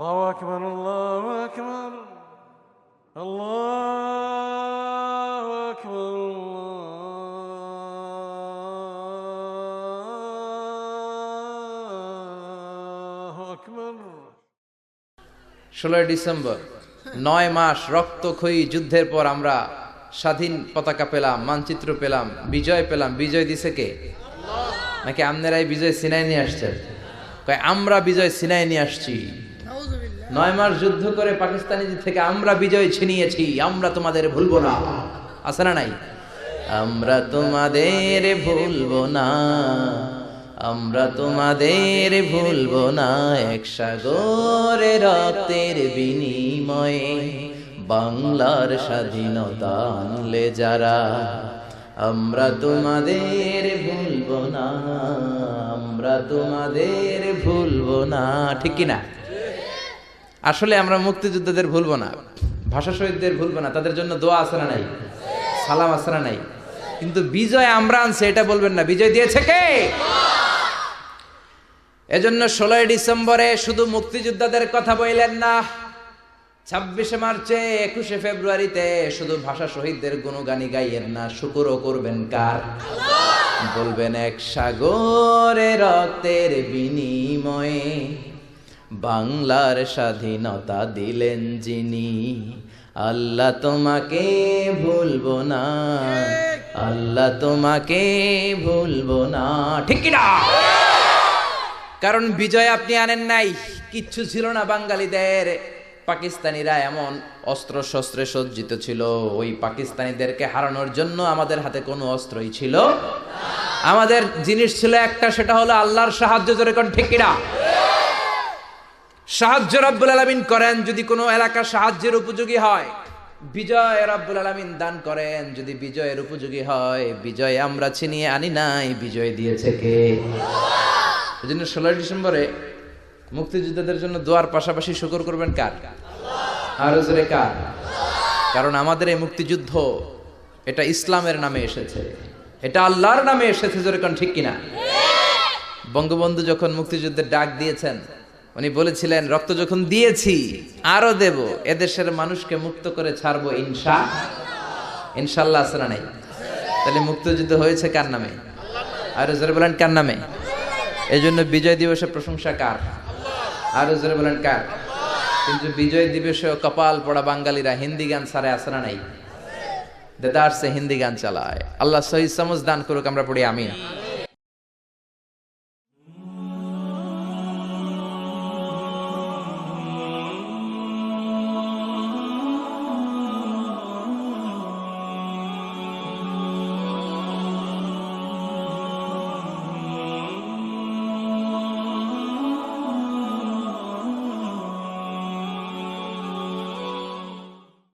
আল্লাহু আকবার, আল্লাহু আকবার, আল্লাহু আকবার, আল্লাহু আকবার। 16 ডিসেম্বর 9 মাস রক্তক্ষয়ী যুদ্ধের পর আমরা স্বাধীন পতাকা পেলাম, মানচিত্র পেলাম, বিজয় পেলাম। বিজয় দিছে কে? নাকি আমনেরাই বিজয় ছিনাই নিয়ে আসছেন? কয় আমরা বিজয় ছিনাই নিয়ে আসছি। 9 মাস যুদ্ধ করে পাকিস্তানিদের থেকে আমরা বিজয় ছিনিয়েছি, আমরা তোমাদের ভুলবো না। আছে না নাই? আমরা তোমাদের ভুলবো না, আমরা তোমাদের ভুলবো না। এক সাগরে রক্তের বিনিময়ে বাংলার স্বাধীনতা আনলে যারা, আমরা তোমাদের ভুলবো না, আমরা তোমাদের ভুলবো না। ঠিক কিনা? আসলে আমরা মুক্তিযোদ্ধাদের ভুলবো না, ভাষা শহীদদের ভুলবো না। তাদের জন্য দোয়া আছে না নাই? সালাম আছে না নাই? কিন্তু বিজয় আমরা আনছে এটা বলবেন না। বিজয় দিয়েছে কে? এজন্য 16 ডিসেম্বরে শুধু মুক্তিযোদ্ধাদের কথা বললেন না, 26শে মার্চে 21শে ফেব্রুয়ারিতে শুধু ভাষা শহীদদের গুণগানি গাইয়েন না, শুকরও করবেন কার? বলবেন এক সাগরে রক্তের বিনিময়ে বাংলার স্বাধীনতা দিলেন যিনি, আল্লাহ তোমাকে ভুলবো না, আল্লাহ তোমাকে ভুলবো না। ঠিক কিনা? কারণ বিজয় আপনি আনেন নাই, কিচ্ছু ছিল না বাঙালিদের। পাকিস্তানিরা এমন অস্ত্র শস্ত্রে সজ্জিত ছিল, ওই পাকিস্তানিদেরকে হারানোর জন্য আমাদের হাতে কোনো অস্ত্রই ছিল না। আমাদের জিনিস ছিল একটা, সেটা হলো আল্লাহর সাহায্য। জোরে কোন ঠিক কিনা? সাহায্য রব্বুল আলামিন করেন যদি কোনো এলাকা সাহায্যের উপযোগী হয়, বিজয় রব্বুল আলামিন দান করেন যদি বিজয়ের উপযোগী হয়। বিজয় আমরা ছিনিয়ে আনি নাই, বিজয় দিয়েছে কে? এই জন্য 16 ডিসেম্বরে মুক্তিযোদ্ধাদের জন্য দোয়ার পাশাপাশি শুকর করবেন কার? আরো জোরে কার? কারণ আমাদের এই মুক্তিযুদ্ধ এটা ইসলামের নামে এসেছে, এটা আল্লাহর নামে এসেছে। জোরে কোন ঠিক কিনা? বঙ্গবন্ধু যখন মুক্তিযুদ্ধের ডাক দিয়েছেন, উনি বলেছিলেন রক্ত যখন দিয়েছি আরো দেব, এদেশের মানুষকে মুক্ত করে ছাড়বো ইনশাআল্লাহ। আছে না নাই? তাহলে মুক্তিযুদ্ধ হয়েছে কার নামে? আরো জোরে বলেন কার নামে? এই জন্য বিজয় দিবসে প্রশংসা কার? আরো জোরে বলেন কার? কিন্তু বিজয় দিবসে কপাল পড়া বাঙালিরা হিন্দি গান ছাড়ে। আছে না নাই? দেদার সে হিন্দি গান চালায়। আল্লাহ সহি সমঝ দান করুক, আমরা পড়ি আমিন।